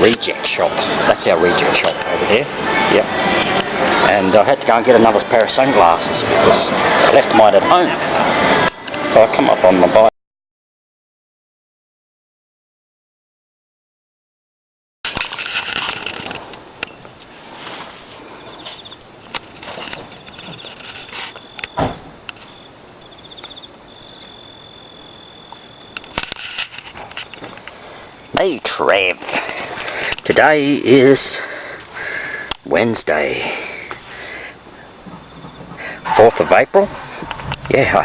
reject shop. That's our reject shop over here. Yep. And I had to go and get another pair of sunglasses because I left mine at home. So I come up on my bike. Hey Trev, today is Wednesday, 4th of April. Yeah, I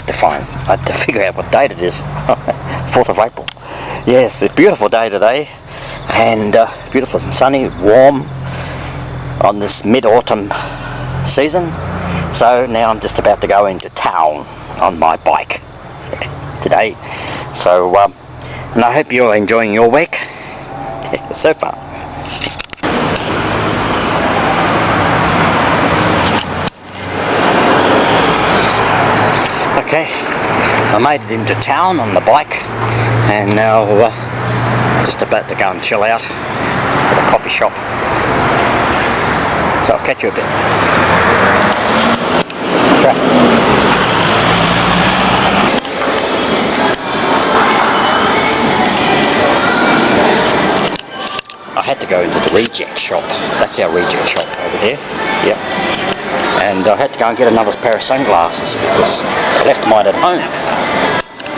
had to figure out what date it is. 4th of April. Yes, it's a beautiful day today, and beautiful and sunny, warm on this mid-autumn season. So now I'm just about to go into town on my bike today. So and I hope you're enjoying your week so far. Okay, I made it into town on the bike, and now just about to go and chill out at a coffee shop. So I'll catch you a bit. I had to go into the reject shop. That's our reject shop over here. Yep. And I had to go and get another pair of sunglasses because I left mine at home.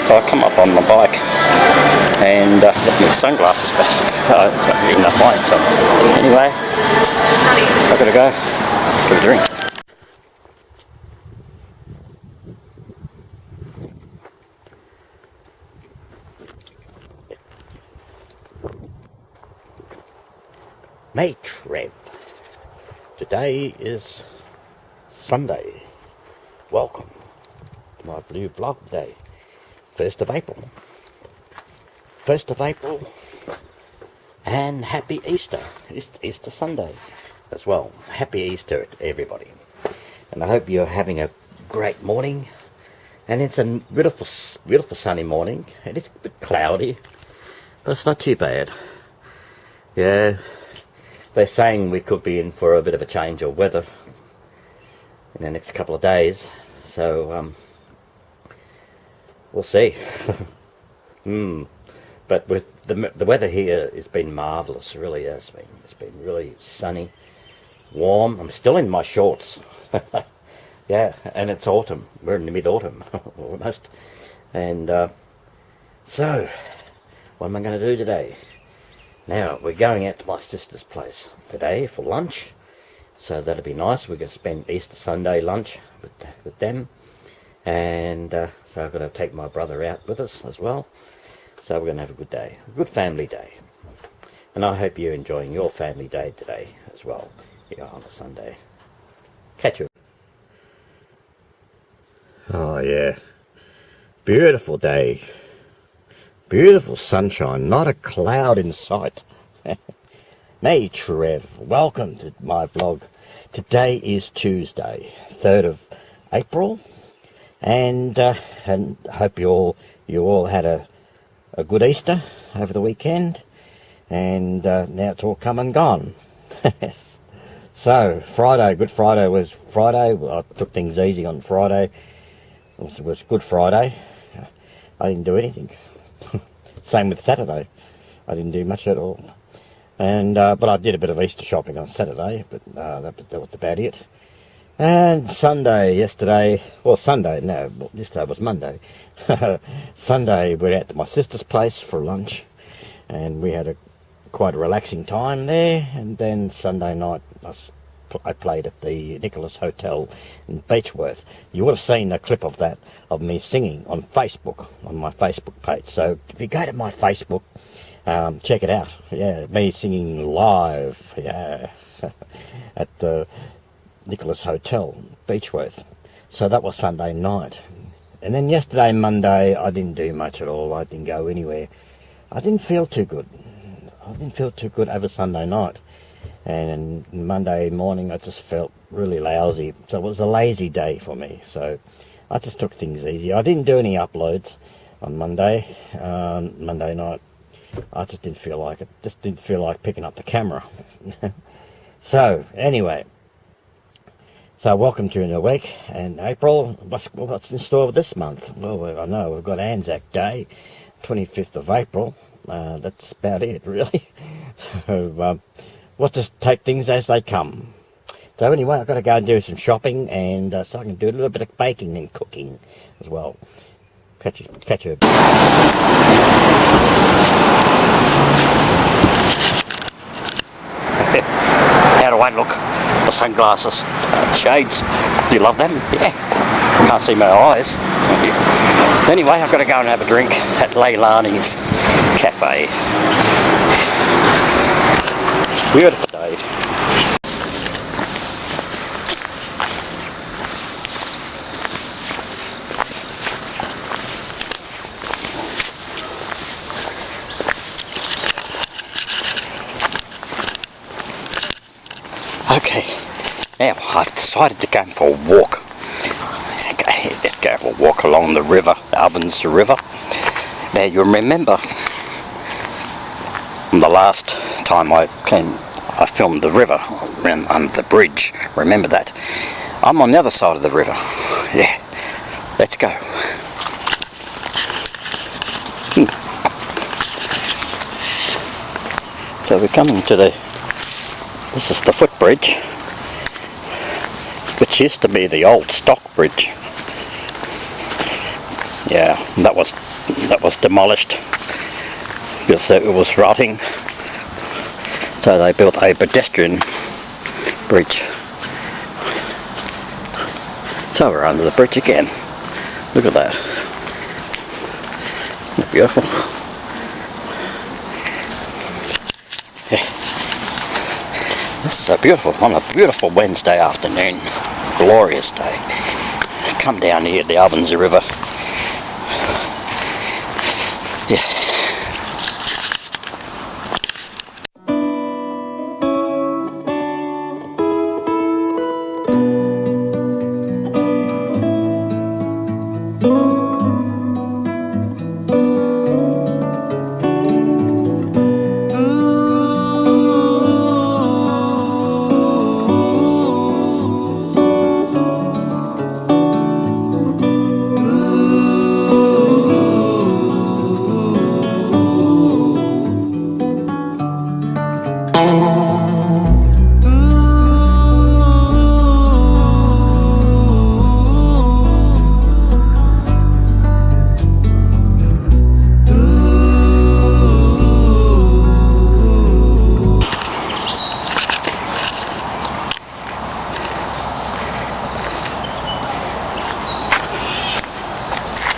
So I come up on my bike and left my sunglasses back. Even up mine. So anyway, I've got to go. Give it a drink. Hey Trev, today is Sunday. Welcome to my blue vlog day, 1st of April. 1st of April, and happy Easter. Easter Sunday as well. Happy Easter to everybody. And I hope you're having a great morning. And it's a beautiful sunny morning. And it's a bit cloudy, but it's not too bad. Yeah. They're saying we could be in for a bit of a change of weather in the next couple of days, so we'll see. But with the weather here has been marvellous, really has been. It's been really sunny, warm. I'm still in my shorts. Yeah, and it's autumn. We're in the mid-autumn almost. And so, what am I going to do today? Now, we're going out to my sister's place today for lunch, so that'll be nice. We're going to spend Easter Sunday lunch with them, and so I've got to take my brother out with us as well, so we're going to have a good day, a good family day, and I hope you're enjoying your family day today as well, here on a Sunday. Catch you. Oh yeah, beautiful day. Beautiful sunshine, not a cloud in sight. Hey Trev, welcome to my vlog. Today is Tuesday, 3rd of April, and I hope you all had a good Easter over the weekend, and now it's all come and gone. So Friday, Good Friday was Friday. I took things easy on Friday. It was Good Friday. I didn't do anything. Same with Saturday. I didn't do much at all. And but I did a bit of Easter shopping on Saturday, but that was about it. And Sunday, yesterday was Monday. Sunday, we were out to my sister's place for lunch, and we had quite a relaxing time there. And then Sunday night, I played at the Nicholas Hotel in Beechworth. You would have seen a clip of that, of me singing on Facebook, on my Facebook page. So if you go to my Facebook, check it out. Yeah, me singing live, yeah, at the Nicholas Hotel, Beechworth. So that was Sunday night. And then yesterday, Monday, I didn't do much at all. I didn't go anywhere. I didn't feel too good. Over Sunday night. And Monday morning I just felt really lousy, so it was a lazy day for me, so I just took things easy. I didn't do any uploads on Monday night, I just didn't feel like it. Just didn't feel like picking up the camera. So anyway, so welcome to a new week, and April. What's in store this month? Well, I know we've got Anzac Day, 25th of April. That's about it, really. So we'll just take things as they come. So anyway, I've got to go and do some shopping, and so I can do a little bit of baking and cooking as well. Catch you. How do I look? The sunglasses, shades. Do you love them? Yeah. Can't see my eyes. Anyway, I've got to go and have a drink at Leilani's Cafe. Beautiful day. Okay, now I've decided to go for a walk. Okay, let's go for a walk along the river, the Ovens River. Now you remember the last time I filmed the river under the bridge. Remember that? I'm on the other side of the river. Yeah, let's go. So we're coming to this is the footbridge, which used to be the old stock bridge. Yeah, that was demolished because it was rotting. So they built a pedestrian bridge. So we're under the bridge again. Look at that. Isn't it beautiful? Yeah. This is so beautiful, on a beautiful Wednesday afternoon, glorious day. Come down here, the Ovens River. Yeah.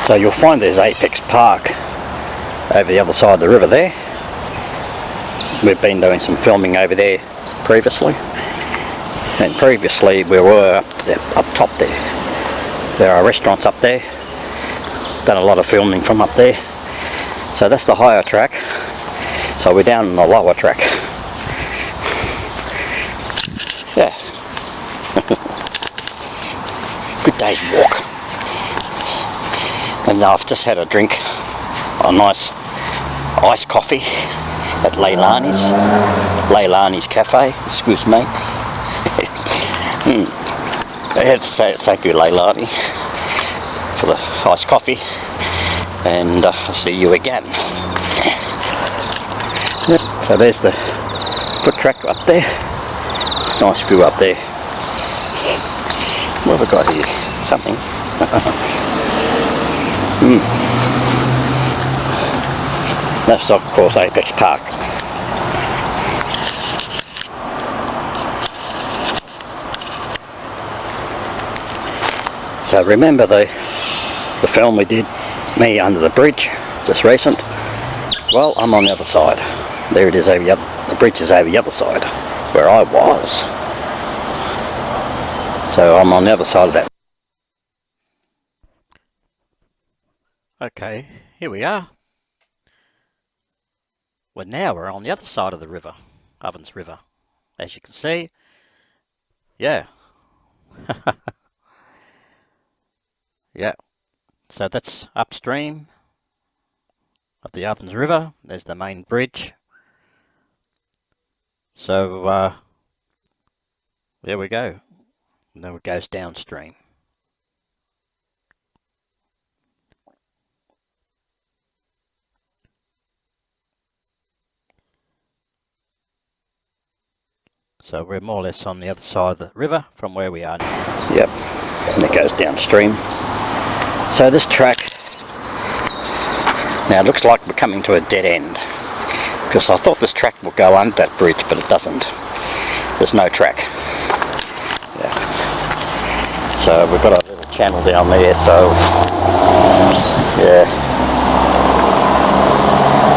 So you'll find there's Apex Park over the other side of the river there. We've been doing some filming over there previously, and previously we were up top there. There are restaurants up there. Done a lot of filming from up there. So that's the higher track. So we're down on the lower track. Yeah. Good day's walk. And I've just had a drink, a nice iced coffee at Leilani's Cafe. Excuse me. I had to say thank you, Leilani, for the iced coffee, and I'll see you again. So there's the foot track up there. Nice view up there. What have we got here? Something. That's of course Apex Park. So remember the film we did, me under the bridge, just recent? Well, I'm on the other side. There it is over the bridge is over the other side, where I was. So I'm on the other side of that. Okay, here we are. Well, now we're on the other side of the river, Ovens River, as you can see. Yeah. Yeah. So that's upstream. of the Ovens River. There's the main bridge. So there we go. And then it goes downstream. So we're more or less on the other side of the river from where we are now. Yep, and it goes downstream. So this track, now it looks like we're coming to a dead end, because I thought this track would go under that bridge, but it doesn't. There's no track. Yeah. So we've got a little channel down there, so yeah.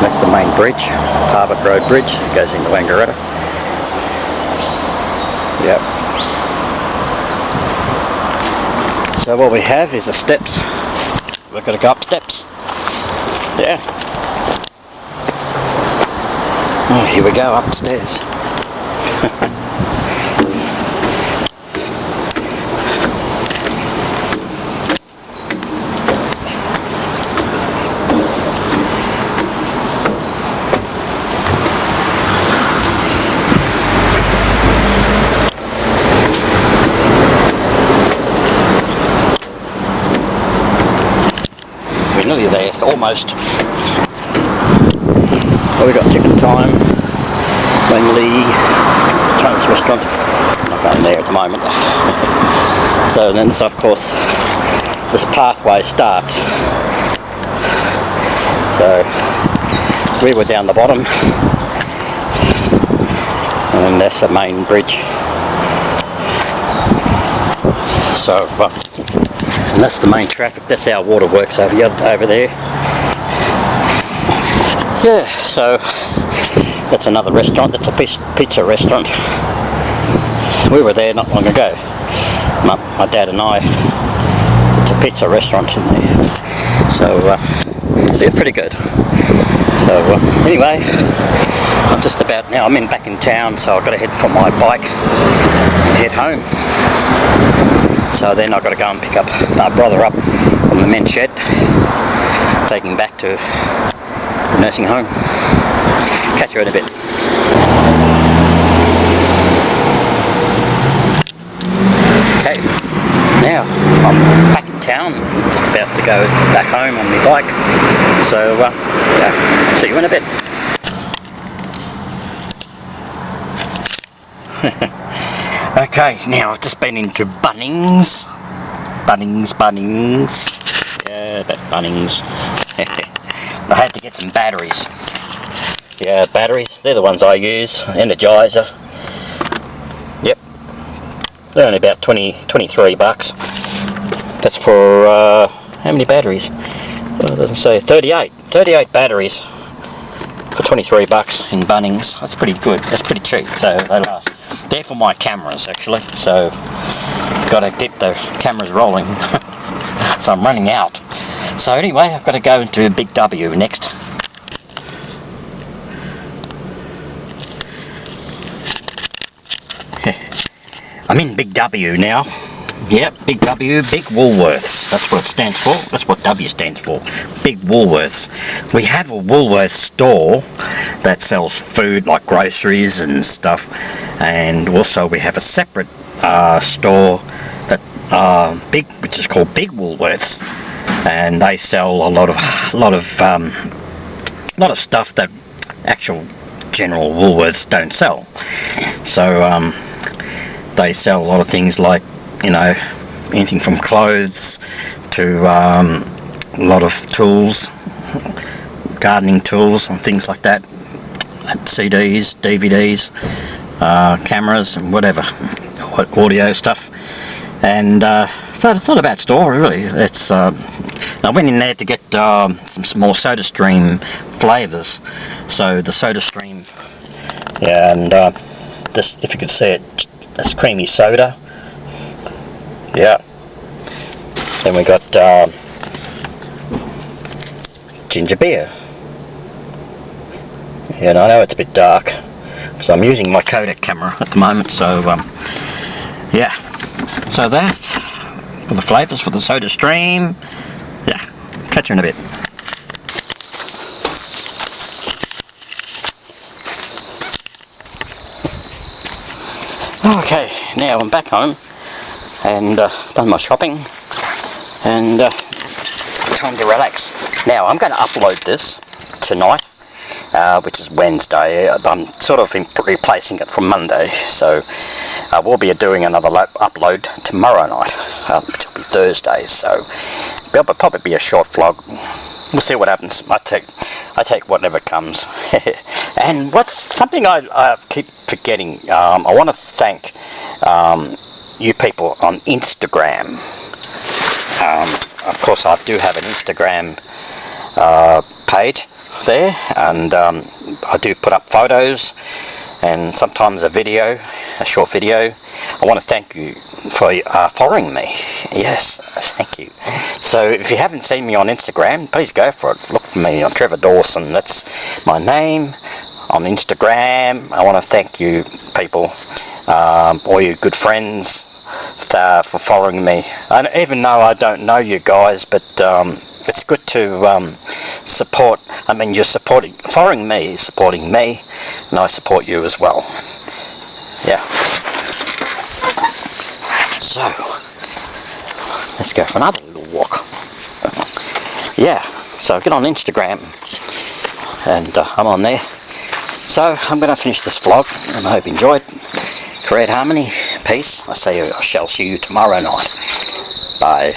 That's the main bridge, Harvard Road Bridge, it goes into Wangaratta. Yep. So what we have is the steps. We've got to go up steps. Yeah. Oh, here we go, upstairs. We're nearly there, almost. Well, we got chicken time, Langley, Chinese restaurant. I'm not going there at the moment. So then, of course, this pathway starts. So we were down the bottom, and then that's the main bridge. So, and that's the main traffic. That's our waterworks over there. Yeah, so that's another restaurant. That's a pizza restaurant. We were there not long ago. My dad and I. It's a pizza restaurant in there. So they're pretty good. So anyway, I'm just about now. I'm back in town, so I've got to head for my bike and head home. So then I've got to go and pick up my brother up from the men's shed, take him back to the nursing home. Catch you in a bit. Okay, now I'm back in town, just about to go back home on my bike. So yeah, see you in a bit. Okay, now I've just been into Bunnings. Yeah, that Bunnings. I had to get some batteries. Yeah, batteries, they're the ones I use. Energizer. Yep. They're only about 23 bucks. That's for, how many batteries? Well, it doesn't say. 38 batteries for 23 bucks in Bunnings. That's pretty good. That's pretty cheap, so they last. They're for my cameras actually, so got to get the cameras rolling. So I'm running out. So anyway, I've got to go into BIGW next. I'm in BIGW now. Yep, BIGW, Big Woolworths. That's what it stands for. That's what W stands for. Big Woolworths. We have a Woolworths store that sells food like groceries and stuff, and also we have a separate store that which is called Big Woolworths, and they sell a lot of stuff that actual general Woolworths don't sell. So they sell a lot of things like, you know, anything from clothes to a lot of tools, gardening tools and things like that, CDs, DVDs, cameras and whatever, audio stuff. And so it's not a bad store really. It's I went in there to get some more SodaStream flavours. So the SodaStream, yeah, and this, if you could see it, that's creamy soda. Yeah. Then we got ginger beer. Yeah, and I know it's a bit dark because I'm using my Kodak camera at the moment, so yeah. So that's for the flavours for the SodaStream. Yeah, catch you in a bit. Okay, now I'm back home and done my shopping and time to relax. Now I'm going to upload this tonight, which is Wednesday. I'm sort of replacing it from Monday, so I will be doing another upload tomorrow night, which will be Thursday, so it'll probably be a short vlog. We'll see what happens. I take whatever comes. And what's something I keep forgetting, I want to thank you people on Instagram. Of course, I do have an Instagram page there, and I do put up photos and sometimes a short video. I want to thank you for following me. Yes, thank you. So if you haven't seen me on Instagram, please go for it. Look for me on Trevor Dawson. That's my name on Instagram. I want to thank you people, all you good friends, for following me. And even though I don't know you guys, but it's good to support. I mean, you're following me, supporting me, and I support you as well. Yeah. So let's go for another little walk. Yeah. So get on Instagram, and I'm on there. So I'm going to finish this vlog, and I hope you enjoyed. Create harmony, peace. I shall see you tomorrow night. Bye.